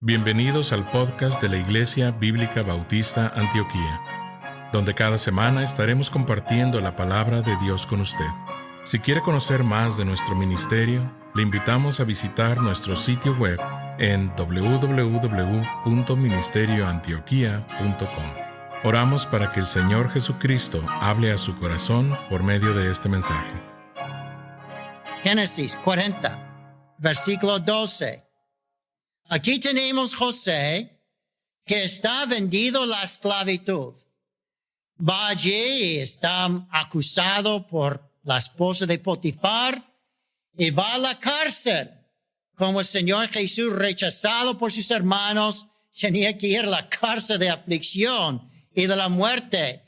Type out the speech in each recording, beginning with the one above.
Bienvenidos al podcast de la Iglesia Bíblica Bautista Antioquía, donde cada semana estaremos compartiendo la palabra de Dios con usted. Si quiere conocer más de nuestro ministerio, le invitamos a visitar nuestro sitio web en www.ministerioantioquia.com. Oramos para que el Señor Jesucristo hable a su corazón por medio de este mensaje. Génesis 40, versículo 12. Aquí tenemos José, que está vendido a la esclavitud. Va allí y está acusado por la esposa de Potifar y va a la cárcel. Como el Señor Jesús, rechazado por sus hermanos, tenía que ir a la cárcel de aflicción y de la muerte.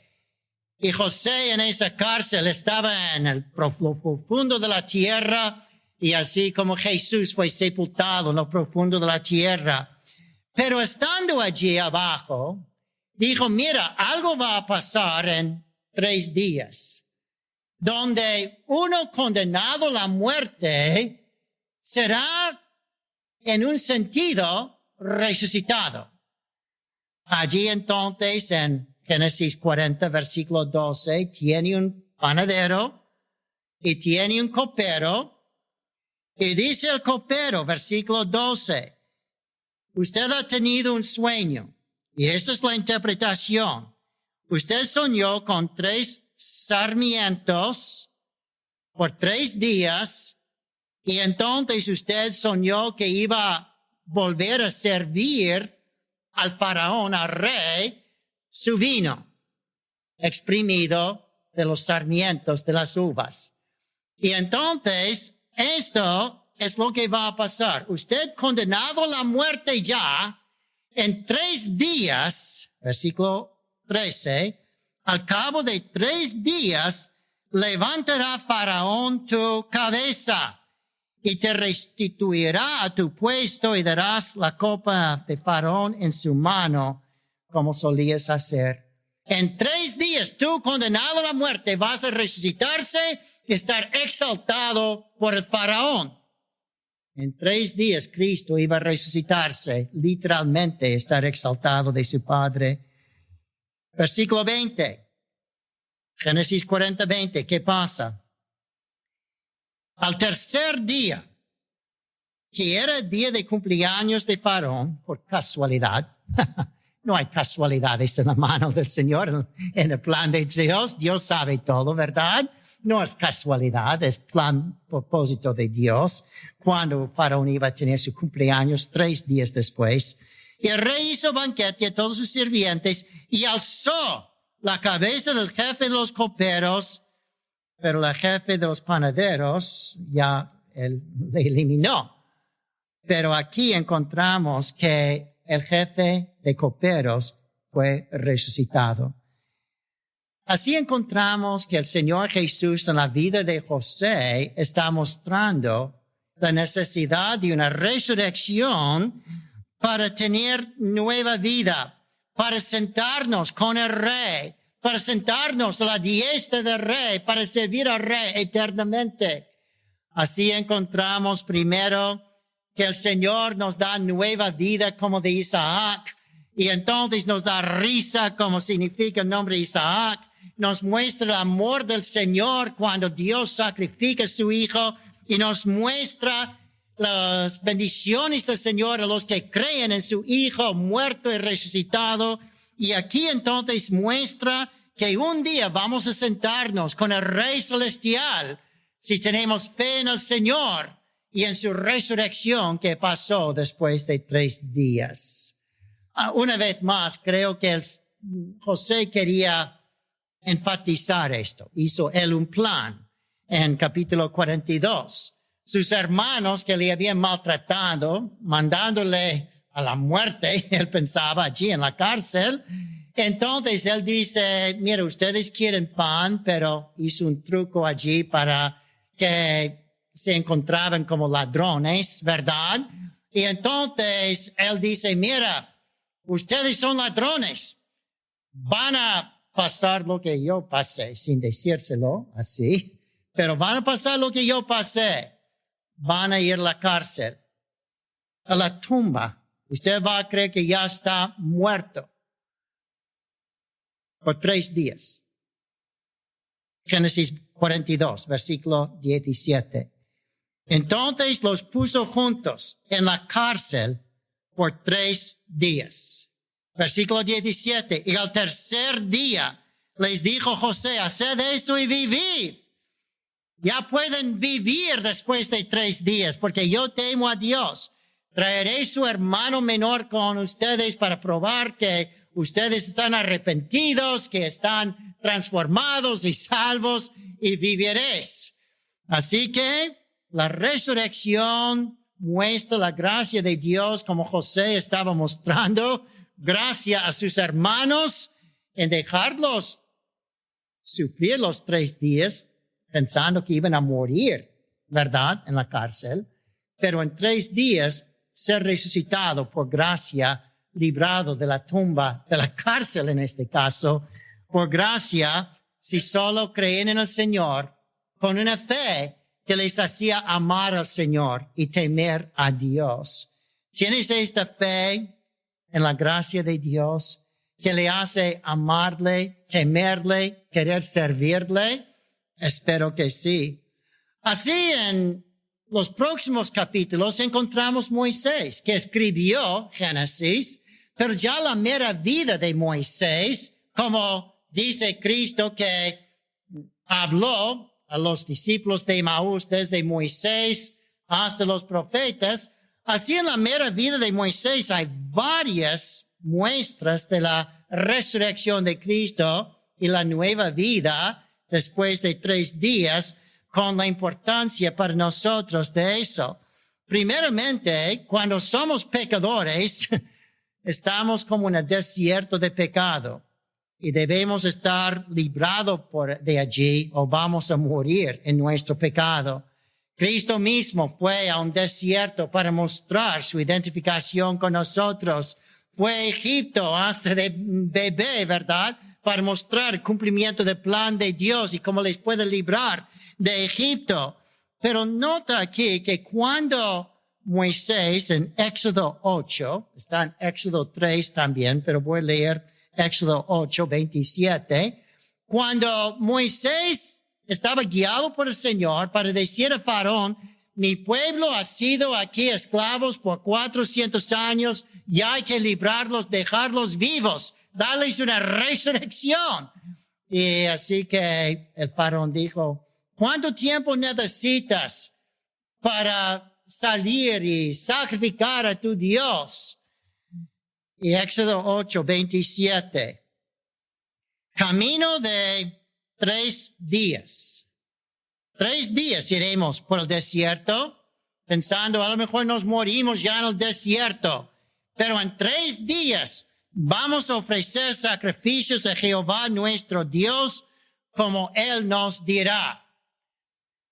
Y José en esa cárcel estaba en el profundo de la tierra, y así como Jesús fue sepultado en lo profundo de la tierra. Pero estando allí abajo, dijo, mira, algo va a pasar en 3 días, donde uno condenado a la muerte será, en un sentido, resucitado. Allí entonces, en Génesis 40, versículo 12, tiene un panadero y tiene un copero. Y dice el copero, versículo 12, usted ha tenido un sueño, y esta es la interpretación. Usted soñó con 3 sarmientos por 3 días, y entonces usted soñó que iba a volver a servir al faraón, al rey, su vino exprimido de los sarmientos de las uvas. Y entonces, esto es lo que va a pasar. Usted condenado a la muerte ya, en 3 días, versículo 13, al cabo de 3 días, levantará Faraón tu cabeza y te restituirá a tu puesto y darás la copa de Faraón en su mano, como solías hacer. En 3 días, tú condenado a la muerte, vas a resucitarse y estar exaltado por el faraón. En 3 días, Cristo iba a resucitarse, literalmente estar exaltado de su Padre. Versículo 20. Génesis 40, 20. ¿Qué pasa? Al tercer día, que era el día de cumpleaños de Faraón, por casualidad, no hay casualidades en la mano del Señor, en el plan de Dios. Dios sabe todo, ¿verdad? No es casualidad, es plan, propósito de Dios. Cuando Faraón iba a tener su cumpleaños 3 días después, y el rey hizo banquete a todos sus sirvientes y alzó la cabeza del jefe de los coperos, pero la jefe de los panaderos ya él le eliminó. Pero aquí encontramos que el jefe de coperos fue resucitado. Así encontramos que el Señor Jesús en la vida de José está mostrando la necesidad de una resurrección para tener nueva vida, para sentarnos con el Rey, para sentarnos a la diestra del Rey, para servir al Rey eternamente. Así encontramos primero que el Señor nos da nueva vida como de Isaac, y entonces nos da risa como significa el nombre Isaac. Nos muestra el amor del Señor cuando Dios sacrifica a su Hijo, y nos muestra las bendiciones del Señor a los que creen en su Hijo muerto y resucitado. Y aquí entonces muestra que un día vamos a sentarnos con el Rey Celestial si tenemos fe en el Señor y en su resurrección que pasó después de 3 días. Una vez más, creo que José quería enfatizar esto. Hizo él un plan en capítulo 42. Sus hermanos que le habían maltratado, mandándole a la muerte, él pensaba allí en la cárcel. Entonces él dice, mira, ustedes quieren pan, pero hizo un truco allí para que se encontraban como ladrones, ¿verdad? Y entonces él dice, mira, ustedes son ladrones, van a pasar lo que yo pasé, sin decírselo así, pero van a pasar lo que yo pasé, van a ir a la cárcel, a la tumba, usted va a creer que ya está muerto por 3 días. Génesis 42, versículo 17. Entonces los puso juntos en la cárcel por 3 días. Versículo 17. Y al tercer día les dijo José, haced esto y vivid. Ya pueden vivir después de 3 días, porque yo temo a Dios. Traeré su hermano menor con ustedes para probar que ustedes están arrepentidos, que están transformados y salvos, y viviréis. Así que la resurrección muestra la gracia de Dios, como José estaba mostrando gracia a sus hermanos en dejarlos sufrir los 3 días, pensando que iban a morir, ¿verdad?, en la cárcel. Pero en 3 días ser resucitado por gracia, librado de la tumba, de la cárcel en este caso, por gracia, si solo creen en el Señor, con una fe que les hacía amar al Señor y temer a Dios. ¿Tienes esta fe en la gracia de Dios que le hace amarle, temerle, querer servirle? Espero que sí. Así en los próximos capítulos encontramos Moisés, que escribió Génesis, pero ya la mera vida de Moisés, como dice Cristo que habló a los discípulos de Emaús desde Moisés hasta los profetas, así en la mera vida de Moisés hay varias muestras de la resurrección de Cristo y la nueva vida después de 3 días, con la importancia para nosotros de eso. Primeramente, cuando somos pecadores, estamos como en el desierto de pecado y debemos estar librados de allí o vamos a morir en nuestro pecado. Cristo mismo fue a un desierto para mostrar su identificación con nosotros. Fue a Egipto hasta de bebé, ¿verdad?, para mostrar el cumplimiento del plan de Dios y cómo les puede librar de Egipto. Pero nota aquí que cuando Moisés en Éxodo 8, está en Éxodo 3 también, pero voy a leer Éxodo 8, 27, cuando Moisés estaba guiado por el Señor para decir a Faraón, mi pueblo ha sido aquí esclavos por 400 años, ya hay que librarlos, dejarlos vivos, darles una resurrección. Y así que el Faraón dijo, ¿cuánto tiempo necesitas para salir y sacrificar a tu Dios? Y Éxodo 8, 27. Camino de 3 días. 3 días iremos por el desierto, pensando a lo mejor nos morimos ya en el desierto. Pero en 3 días vamos a ofrecer sacrificios a Jehová nuestro Dios, como Él nos dirá.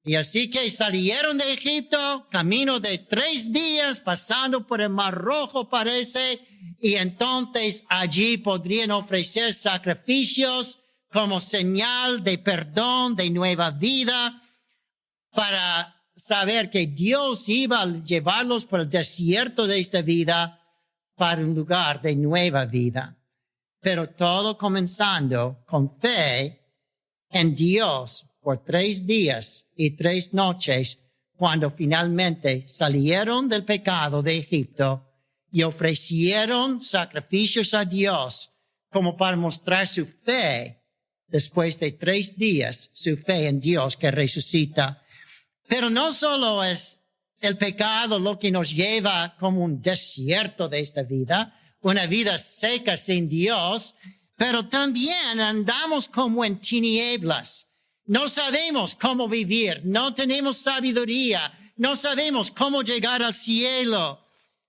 Y así que salieron de Egipto, camino de 3 días, pasando por el Mar Rojo parece, y entonces allí podrían ofrecer sacrificios como señal de perdón, de nueva vida, para saber que Dios iba a llevarlos por el desierto de esta vida para un lugar de nueva vida. Pero todo comenzando con fe en Dios por 3 días y 3 noches, cuando finalmente salieron del pecado de Egipto y ofrecieron sacrificios a Dios como para mostrar su fe después de 3 días, su fe en Dios que resucita. Pero no solo es el pecado lo que nos lleva como un desierto de esta vida, una vida seca sin Dios, pero también andamos como en tinieblas. No sabemos cómo vivir, no tenemos sabiduría, no sabemos cómo llegar al cielo.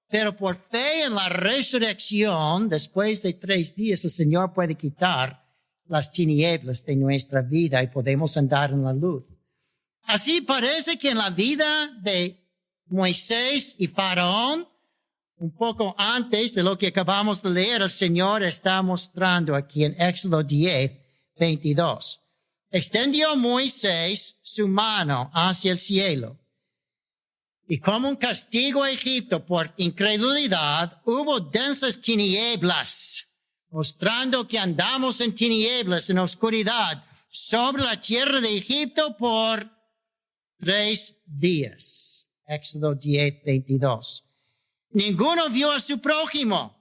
Pero por fe en la resurrección, después de 3 días, el Señor puede quitar las tinieblas de nuestra vida y podemos andar en la luz. Así parece que en la vida de Moisés y Faraón, un poco antes de lo que acabamos de leer, el Señor está mostrando aquí en Éxodo 10, 22. Extendió Moisés su mano hacia el cielo Y como un castigo a Egipto por incredulidad, hubo densas tinieblas, mostrando que andamos en tinieblas, en oscuridad, sobre la tierra de Egipto por 3 días. Éxodo 10:22. Ninguno vio a su prójimo,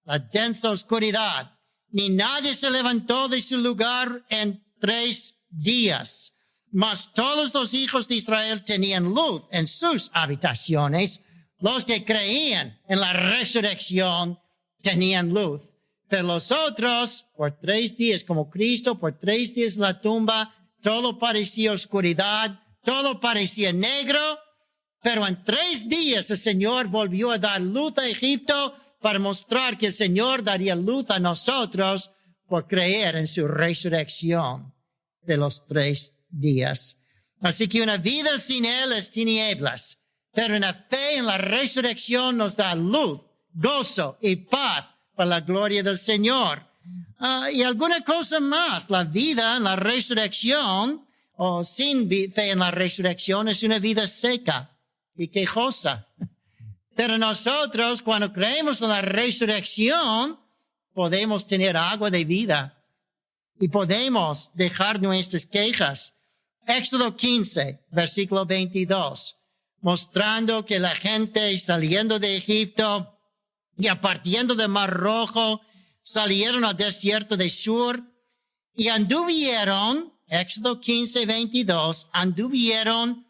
la densa oscuridad, ni nadie se levantó de su lugar en 3 días. Mas todos los hijos de Israel tenían luz en sus habitaciones. Los que creían en la resurrección tenían luz. Pero los otros, por 3 días, como Cristo, por 3 días en la tumba, todo parecía oscuridad, todo parecía negro. Pero en 3 días el Señor volvió a dar luz a Egipto para mostrar que el Señor daría luz a nosotros por creer en su resurrección de los 3 días. Así que una vida sin Él es tinieblas, pero una fe en la resurrección nos da luz, gozo y paz para la gloria del Señor. Y alguna cosa más, la vida en la resurrección o sin fe en la resurrección es una vida seca y quejosa. Pero nosotros, cuando creemos en la resurrección, podemos tener agua de vida y podemos dejar nuestras quejas. Éxodo 15, versículo 22, mostrando que la gente saliendo de Egipto y partiendo del Mar Rojo, salieron al desierto de Shur y anduvieron, Éxodo 15, 22, anduvieron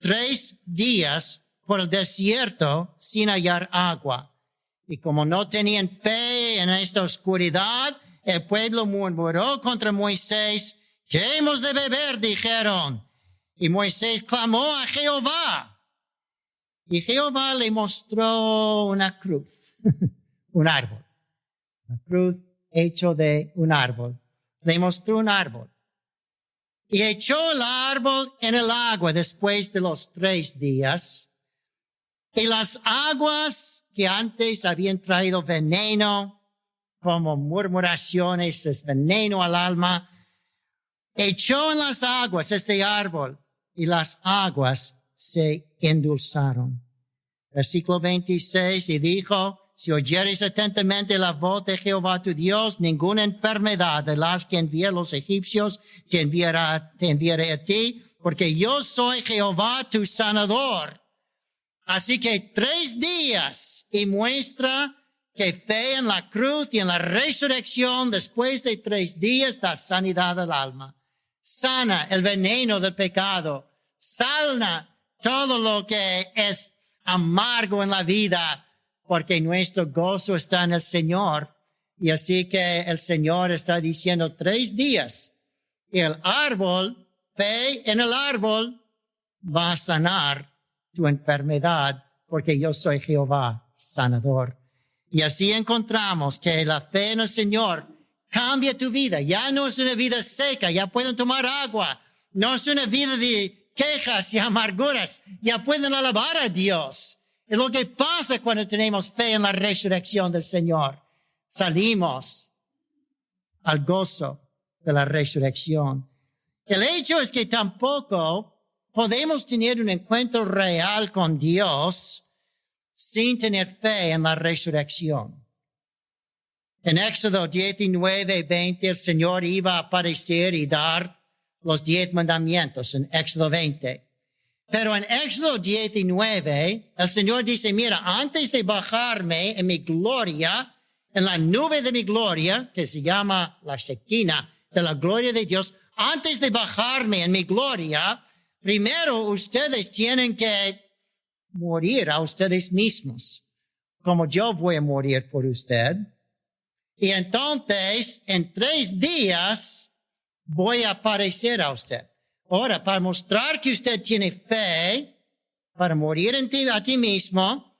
3 días por el desierto sin hallar agua. Y como no tenían fe en esta oscuridad, el pueblo murmuró contra Moisés. ¿Qué hemos de beber?, dijeron. Y Moisés clamó a Jehová. Y Jehová le mostró una cruz, un árbol. Una cruz hecho de un árbol. Le mostró un árbol. Y echó el árbol en el agua después de los 3 días. Y las aguas que antes habían traído veneno, como murmuraciones, es veneno al alma, echó en las aguas este árbol y las aguas se endulzaron. Versículo 26, y dijo, si oyeres atentamente la voz de Jehová tu Dios, ninguna enfermedad de las que envié a los egipcios te enviaré a ti, porque yo soy Jehová tu sanador. Así que 3 días y muestra que fe en la cruz y en la resurrección después de 3 días da sanidad al alma. Sana el veneno del pecado. Sana todo lo que es amargo en la vida, porque nuestro gozo está en el Señor. Y así que el Señor está diciendo 3 días. Y el árbol, fe en el árbol, va a sanar tu enfermedad, porque yo soy Jehová, sanador. Y así encontramos que la fe en el Señor cambia tu vida. Ya no es una vida seca, ya pueden tomar agua. No es una vida de quejas y amarguras, ya pueden alabar a Dios. Es lo que pasa cuando tenemos fe en la resurrección del Señor. Salimos al gozo de la resurrección. El hecho es que tampoco podemos tener un encuentro real con Dios sin tener fe en la resurrección. En Éxodo 19, 20, el Señor iba a aparecer y dar los 10 mandamientos en Éxodo 20. Pero en Éxodo 19, el Señor dice, mira, antes de bajarme en mi gloria, en la nube de mi gloria, que se llama la Shekinah, de la gloria de Dios, antes de bajarme en mi gloria, primero ustedes tienen que morir a ustedes mismos, como yo voy a morir por usted. Y entonces, en 3 días, voy a aparecer a usted. Ahora, para mostrar que usted tiene fe, para morir a ti mismo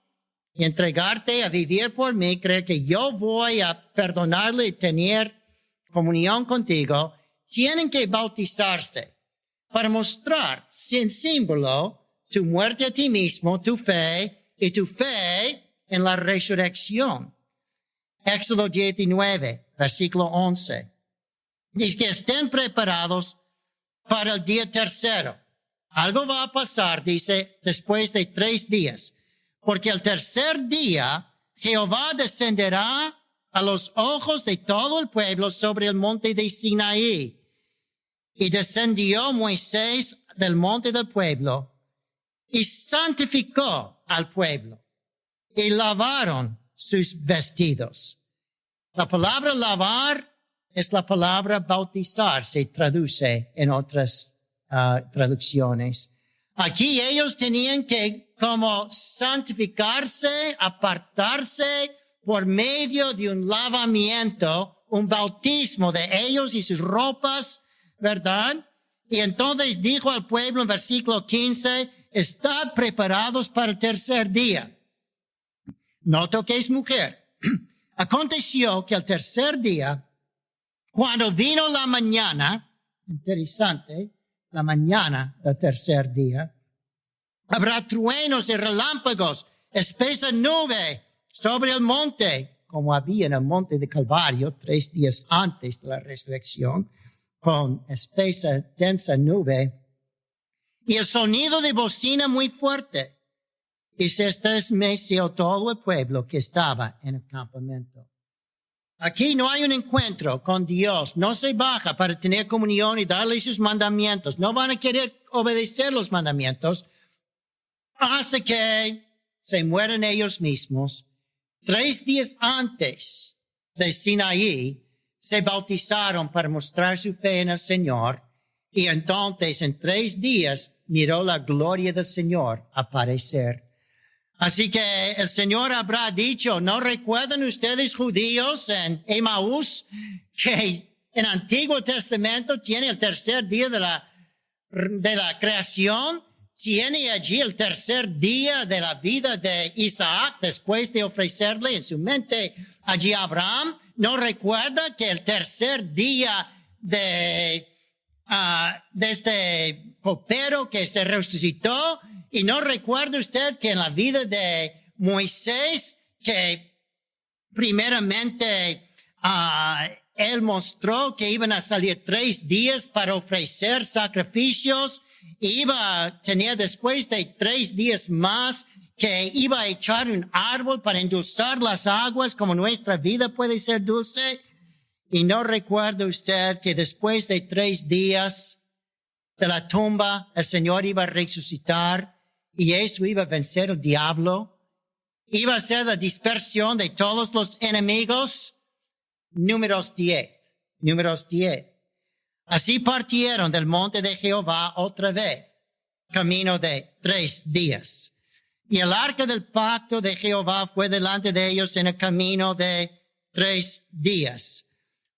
y entregarte a vivir por mí, creo que yo voy a perdonarle y tener comunión contigo, tienen que bautizarse para mostrar, sin símbolo, tu muerte a ti mismo, tu fe y tu fe en la resurrección. Éxodo 19, versículo 11. Dice que estén preparados para el día tercero. algo va a pasar, dice, después de 3 días. Porque el tercer día Jehová descenderá a los ojos de todo el pueblo sobre el monte de Sinaí. Y descendió Moisés del monte del pueblo y santificó al pueblo y lavaron sus vestidos. La palabra lavar es la palabra bautizar, se traduce en otras traducciones. Aquí ellos tenían que como santificarse, apartarse por medio de un lavamiento, un bautismo de ellos y sus ropas, ¿verdad? Y entonces dijo al pueblo en versículo 15, estad preparados para el tercer día. No toquéis mujer. Aconteció que el tercer día, cuando vino la mañana, interesante, la mañana del tercer día, habrá truenos y relámpagos, espesa nube sobre el monte, como había en el monte de Calvario 3 días antes de la resurrección, con espesa, densa nube, y el sonido de bocina muy fuerte. Y se estremeció todo el pueblo que estaba en el campamento. Aquí no hay un encuentro con Dios. No se baja para tener comunión y darle sus mandamientos. No van a querer obedecer los mandamientos hasta que se mueren ellos mismos. 3 días antes de Sinaí se bautizaron para mostrar su fe en el Señor. Y entonces en 3 días miró la gloria del Señor aparecer. Así que el Señor habrá dicho, ¿no recuerdan ustedes judíos en Emaús que en el Antiguo Testamento tiene el tercer día de la creación? Tiene allí el tercer día de la vida de Isaac después de ofrecerle en su mente allí a Abraham. ¿No recuerda que el tercer día de este copero que se resucitó? Y no recuerda usted que en la vida de Moisés, que primeramente él mostró que iban a salir 3 días para ofrecer sacrificios, tenía después de 3 días más que iba a echar un árbol para endulzar las aguas como nuestra vida puede ser dulce. Y no recuerda usted que después de 3 días de la tumba, el Señor iba a resucitar y eso iba a vencer al diablo. Iba a ser la dispersión de todos los enemigos. Números 10. Así partieron del monte de Jehová otra vez, camino de 3 días. Y el arca del pacto de Jehová fue delante de ellos en el camino de 3 días,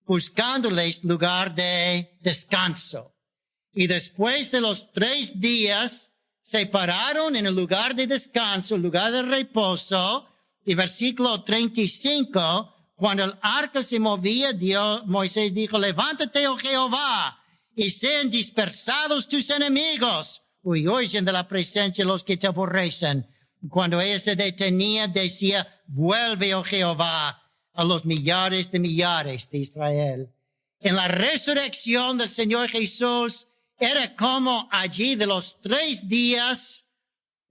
buscándoles lugar de descanso. Y después de los 3 días, se pararon en el lugar de descanso, el lugar de reposo. Y versículo 35, cuando el arca se movía, Moisés dijo, levántate, oh Jehová, y sean dispersados tus enemigos. Huyen de la presencia de los que te aborrecen. Cuando ella se detenía, decía, vuelve, oh Jehová, a los millares de Israel. En la resurrección del Señor Jesús, era como allí de los 3 días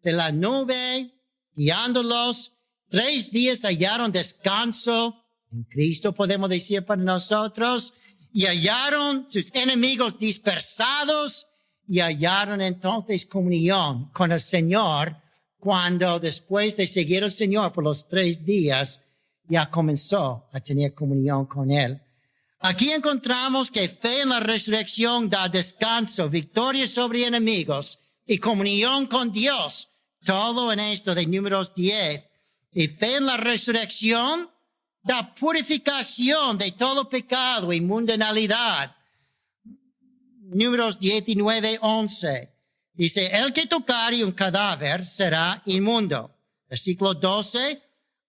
de la nube, guiándolos, 3 días hallaron descanso en Cristo, podemos decir para nosotros, y hallaron sus enemigos dispersados, y hallaron entonces comunión con el Señor, cuando después de seguir al Señor por los 3 días, ya comenzó a tener comunión con Él. Aquí encontramos que fe en la resurrección da descanso, victoria sobre enemigos y comunión con Dios. Todo en esto de Números 10. Y fe en la resurrección da purificación de todo pecado y mundanalidad. Números 19:11. Dice, el que tocare un cadáver será inmundo. Versículo 12.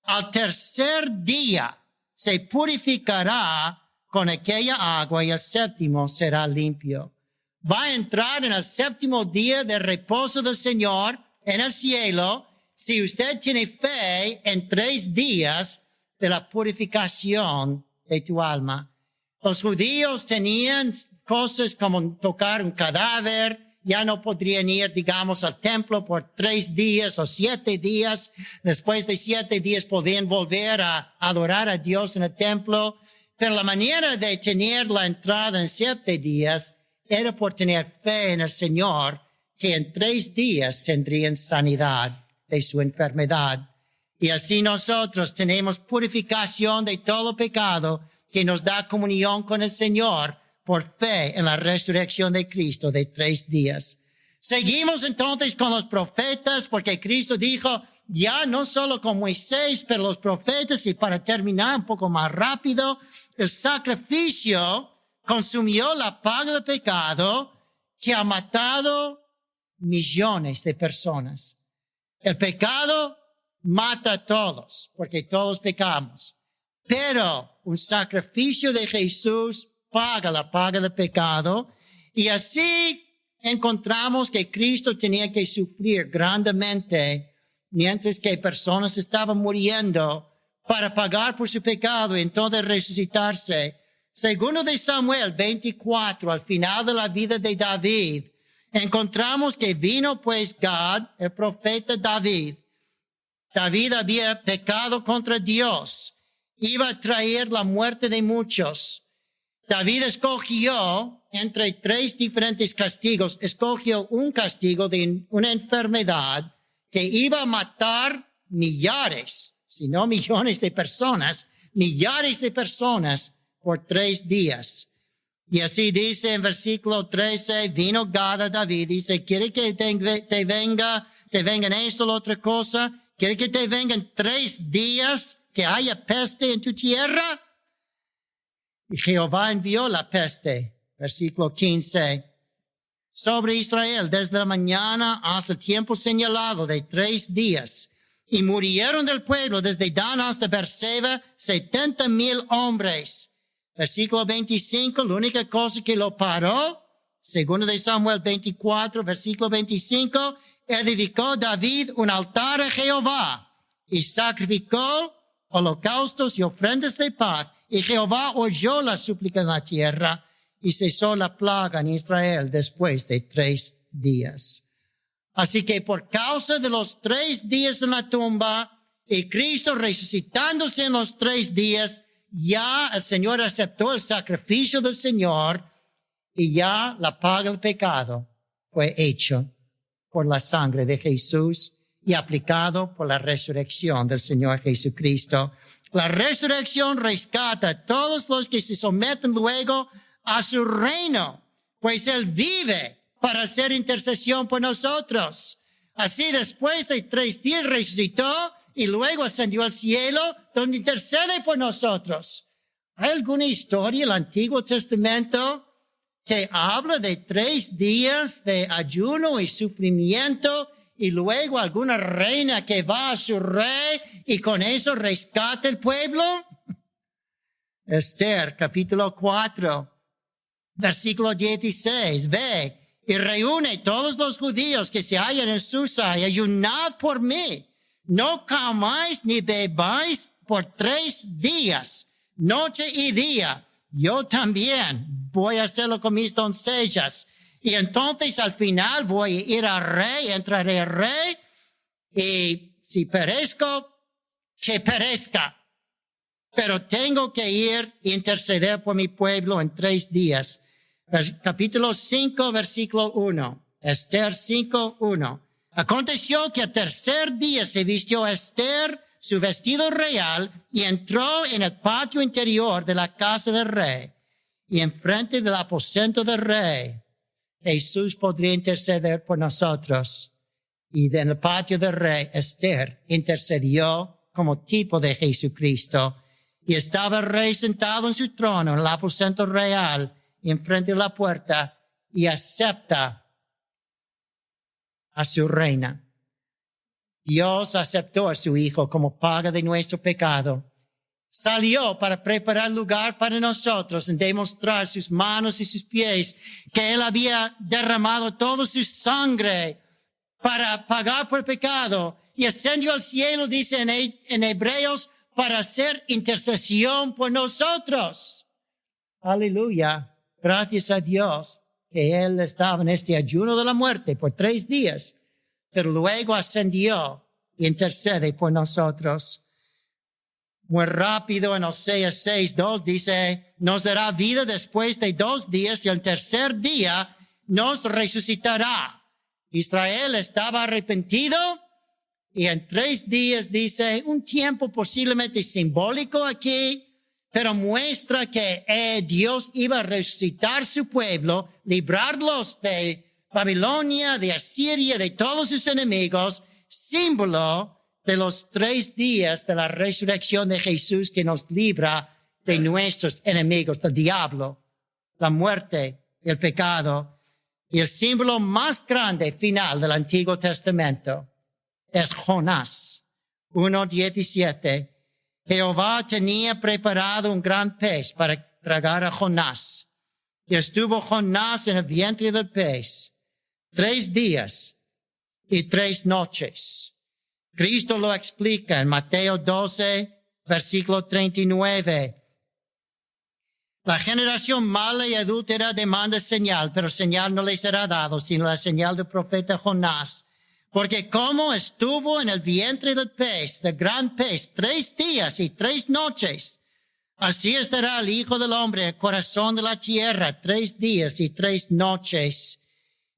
Al tercer día se purificará con aquella agua y el 7º será limpio. Va a entrar en el 7º día de reposo del Señor en el cielo si usted tiene fe en 3 días de la purificación de tu alma. Los judíos tenían cosas como tocar un cadáver ya no podrían ir, digamos, al templo por 3 días o 7 días. Después de 7 días podían volver a adorar a Dios en el templo. Pero la manera de tener la entrada en 7 días era por tener fe en el Señor, que en 3 días tendrían sanidad de su enfermedad. Y así nosotros tenemos purificación de todo pecado que nos da comunión con el Señor por fe en la resurrección de Cristo de 3 días. Seguimos entonces con los profetas, porque Cristo dijo, ya no solo con Moisés, pero los profetas, y para terminar un poco más rápido, el sacrificio consumió la paga del pecado que ha matado millones de personas. El pecado mata a todos, porque todos pecamos. Pero un sacrificio de Jesús paga la paga del pecado. Y así encontramos que Cristo tenía que sufrir grandemente mientras que personas estaban muriendo para pagar por su pecado y entonces resucitarse. Segundo de Samuel 24, al final de la vida de David, encontramos que vino pues Gad, el profeta David. David había pecado contra Dios. Iba a traer la muerte de muchos. David escogió entre 3 diferentes castigos, escogió un castigo de una enfermedad que iba a matar millares, si no millones de personas, millares de personas por 3 días. Y así dice en versículo 13, vino Gad a David, dice, ¿quiere que te vengan esto, la otra cosa? ¿Quiere que te vengan 3 días que haya peste en tu tierra? Y Jehová envió la peste, versículo 15, sobre Israel desde la mañana hasta el tiempo señalado de 3 días. Y murieron del pueblo desde Dan hasta Beerseba 70,000 hombres. Versículo 25, la única cosa que lo paró, segundo de Samuel 24, versículo 25, edificó David un altar a Jehová y sacrificó holocaustos y ofrendas de paz. Y Jehová oyó la súplica en la tierra y cesó la plaga en Israel después de 3 días. Así que por causa de los 3 días en la tumba y Cristo resucitándose en los 3 días, ya el Señor aceptó el sacrificio del Señor y ya la paga del pecado fue hecho por la sangre de Jesús y aplicado por la resurrección del Señor Jesucristo. La resurrección rescata a todos los que se someten luego a su reino, pues Él vive para hacer intercesión por nosotros. Así después de 3 días resucitó y luego ascendió al cielo, donde intercede por nosotros. ¿Hay alguna historia en el Antiguo Testamento que habla de 3 días de ayuno y sufrimiento y luego alguna reina que va a su rey y con eso rescata el pueblo? Esther, capítulo 4, versículo 16, ve y reúne todos los judíos que se hallan en Susa y ayunad por mí. No comáis ni bebáis por 3 días, noche y día. Yo también voy a hacerlo con mis doncellas. Y entonces al final voy a ir al rey, entraré al rey, y si perezco, que perezca. Pero tengo que ir e interceder por mi pueblo en 3 días. Capítulo 5, versículo 1. Esther 5, 1. Aconteció que al 3er día se vistió Esther su vestido real y entró en el patio interior de la casa del rey. Y enfrente del aposento del rey, Jesús podría interceder por nosotros. Y en el patio del rey, Esther intercedió como tipo de Jesucristo. Y estaba el rey sentado en su trono en el aposento real y enfrente de la puerta y acepta a su reina. Dios aceptó a su Hijo como paga de nuestro pecado. Salió para preparar lugar para nosotros en demostrar sus manos y sus pies que Él había derramado toda su sangre para pagar por el pecado. Y ascendió al cielo, dice en Hebreos, para hacer intercesión por nosotros. Aleluya. Gracias a Dios que Él estaba en este ayuno de la muerte por 3 días, pero luego ascendió y intercede por nosotros. Muy rápido en Oseas 6:2 dice, nos dará vida después de 2 días y el tercer día nos resucitará. Israel estaba arrepentido y en 3 días dice, un tiempo posiblemente simbólico aquí, pero muestra que Dios iba a resucitar su pueblo, librarlos de Babilonia, de Asiria, de todos sus enemigos, símbolo de los 3 días de la resurrección de Jesús que nos libra de nuestros enemigos, del diablo, la muerte, el pecado. Y el símbolo más grande final del Antiguo Testamento es Jonás 1:17. Jehová tenía preparado un gran pez para tragar a Jonás. Y estuvo Jonás en el vientre del pez 3 días y 3 noches. Cristo lo explica en Mateo 12, versículo 39. La generación mala y adúltera demanda señal, pero señal no le será dado, sino la señal del profeta Jonás. Porque como estuvo en el vientre del pez, del gran pez, 3 días y 3 noches, así estará el Hijo del Hombre en el corazón de la tierra, 3 días y 3 noches.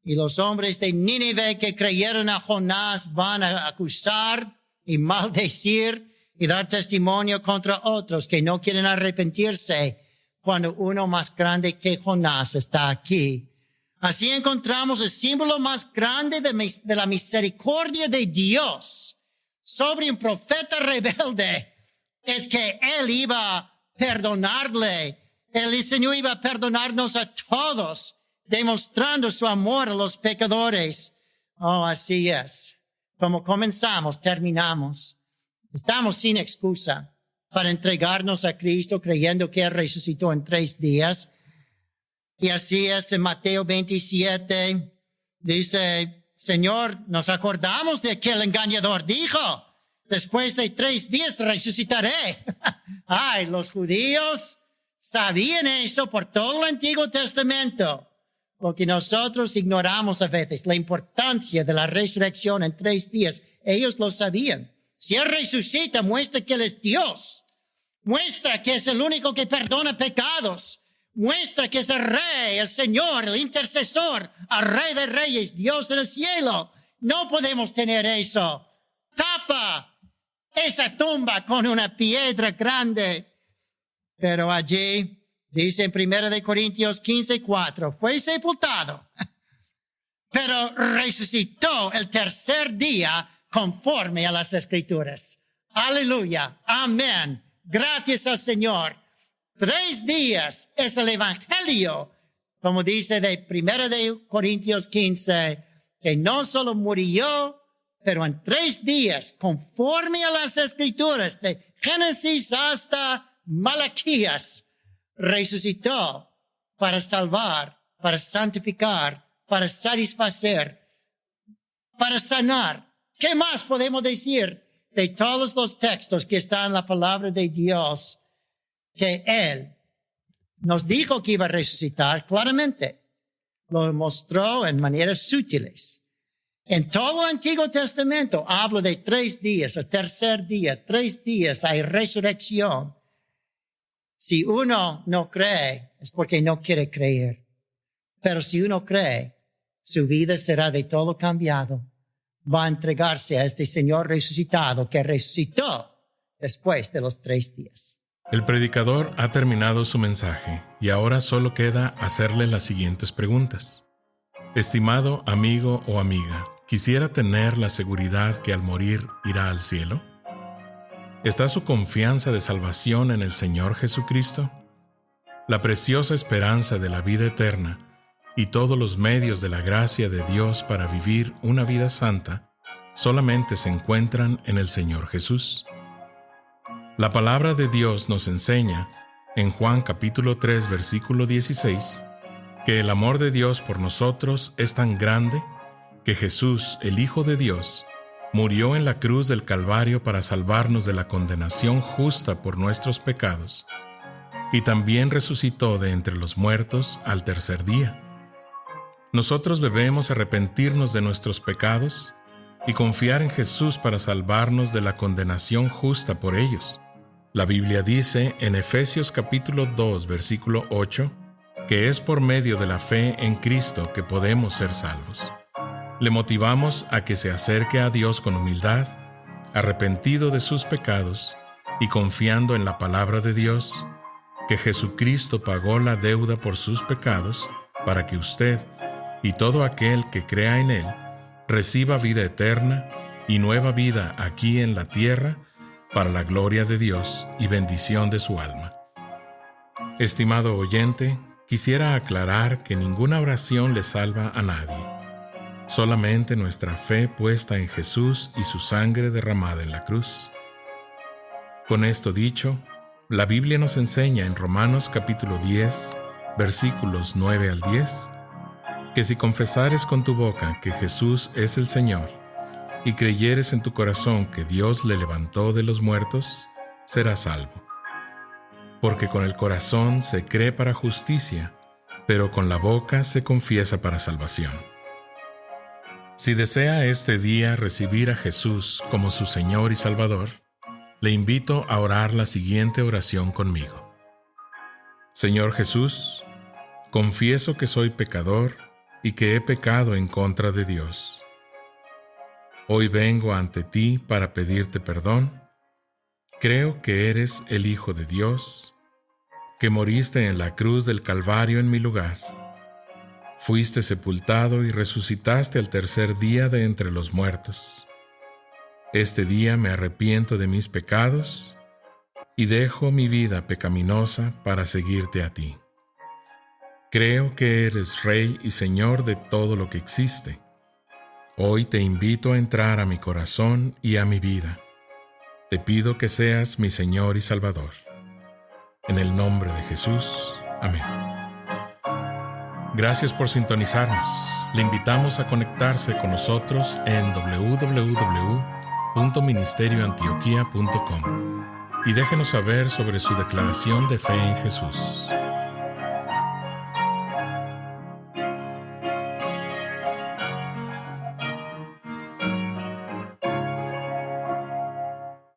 Y los hombres de Nínive que creyeron a Jonás van a acusar y maldecir y dar testimonio contra otros que no quieren arrepentirse cuando uno más grande que Jonás está aquí. Así encontramos el símbolo más grande de la misericordia de Dios sobre un profeta rebelde. Es que Él iba a perdonarle. El Señor iba a perdonarnos a todos, demostrando su amor a los pecadores. Oh, así es. Como comenzamos, terminamos. Estamos sin excusa para entregarnos a Cristo creyendo que Él resucitó en 3 días. Y así es en Mateo 27. Dice, Señor, nos acordamos de que el engañador dijo, después de 3 días resucitaré. Ay, los judíos sabían eso por todo el Antiguo Testamento. Porque nosotros ignoramos a veces la importancia de la resurrección en 3 días. Ellos lo sabían. Si Él resucita, muestra que Él es Dios. Muestra que es el único que perdona pecados. Muestra que es el Rey, el Señor, el intercesor, el Rey de Reyes, Dios del cielo. No podemos tener eso. Tapa esa tumba con una piedra grande. Pero allí, dice en 1 Corintios 15:4, fue sepultado, pero resucitó el tercer día conforme a las Escrituras. Aleluya. Amén. Gracias al Señor. 3 días es el Evangelio, como dice de 1 Corintios 15, que no solo murió, pero en 3 días, conforme a las Escrituras, de Génesis hasta Malaquías, resucitó para salvar, para santificar, para satisfacer, para sanar. ¿Qué más podemos decir de todos los textos que están en la palabra de Dios? Que Él nos dijo que iba a resucitar claramente. Lo mostró en maneras sutiles. En todo el Antiguo Testamento habla de 3 días, el tercer día, 3 días hay resurrección. Si uno no cree, es porque no quiere creer. Pero si uno cree, su vida será de todo cambiado. Va a entregarse a este Señor resucitado que resucitó después de los 3 días. El predicador ha terminado su mensaje y ahora solo queda hacerle las siguientes preguntas. Estimado amigo o amiga, ¿quisiera tener la seguridad que al morir irá al cielo? ¿Está su confianza de salvación en el Señor Jesucristo? La preciosa esperanza de la vida eterna y todos los medios de la gracia de Dios para vivir una vida santa solamente se encuentran en el Señor Jesús. La palabra de Dios nos enseña, en Juan capítulo 3, versículo 16, que el amor de Dios por nosotros es tan grande que Jesús, el Hijo de Dios, murió en la cruz del Calvario para salvarnos de la condenación justa por nuestros pecados, y también resucitó de entre los muertos al tercer día. Nosotros debemos arrepentirnos de nuestros pecados y confiar en Jesús para salvarnos de la condenación justa por ellos. La Biblia dice en Efesios capítulo 2, versículo 8, que es por medio de la fe en Cristo que podemos ser salvos. Le motivamos a que se acerque a Dios con humildad, arrepentido de sus pecados y confiando en la palabra de Dios, que Jesucristo pagó la deuda por sus pecados para que usted y todo aquel que crea en Él reciba vida eterna y nueva vida aquí en la tierra para la gloria de Dios y bendición de su alma. Estimado oyente, quisiera aclarar que ninguna oración le salva a nadie. Solamente nuestra fe puesta en Jesús y su sangre derramada en la cruz. Con esto dicho, la Biblia nos enseña en Romanos capítulo 10, versículos 9 al 10, que si confesares con tu boca que Jesús es el Señor y creyeres en tu corazón que Dios le levantó de los muertos, serás salvo. Porque con el corazón se cree para justicia, pero con la boca se confiesa para salvación. Si desea este día recibir a Jesús como su Señor y Salvador, le invito a orar la siguiente oración conmigo. Señor Jesús, confieso que soy pecador y que he pecado en contra de Dios. Hoy vengo ante ti para pedirte perdón. Creo que eres el Hijo de Dios, que moriste en la cruz del Calvario en mi lugar. Fuiste sepultado y resucitaste al tercer día de entre los muertos. Este día me arrepiento de mis pecados y dejo mi vida pecaminosa para seguirte a ti. Creo que eres Rey y Señor de todo lo que existe. Hoy te invito a entrar a mi corazón y a mi vida. Te pido que seas mi Señor y Salvador. En el nombre de Jesús. Amén. Gracias por sintonizarnos. Le invitamos a conectarse con nosotros en www.ministerioantioquia.com y déjenos saber sobre su declaración de fe en Jesús.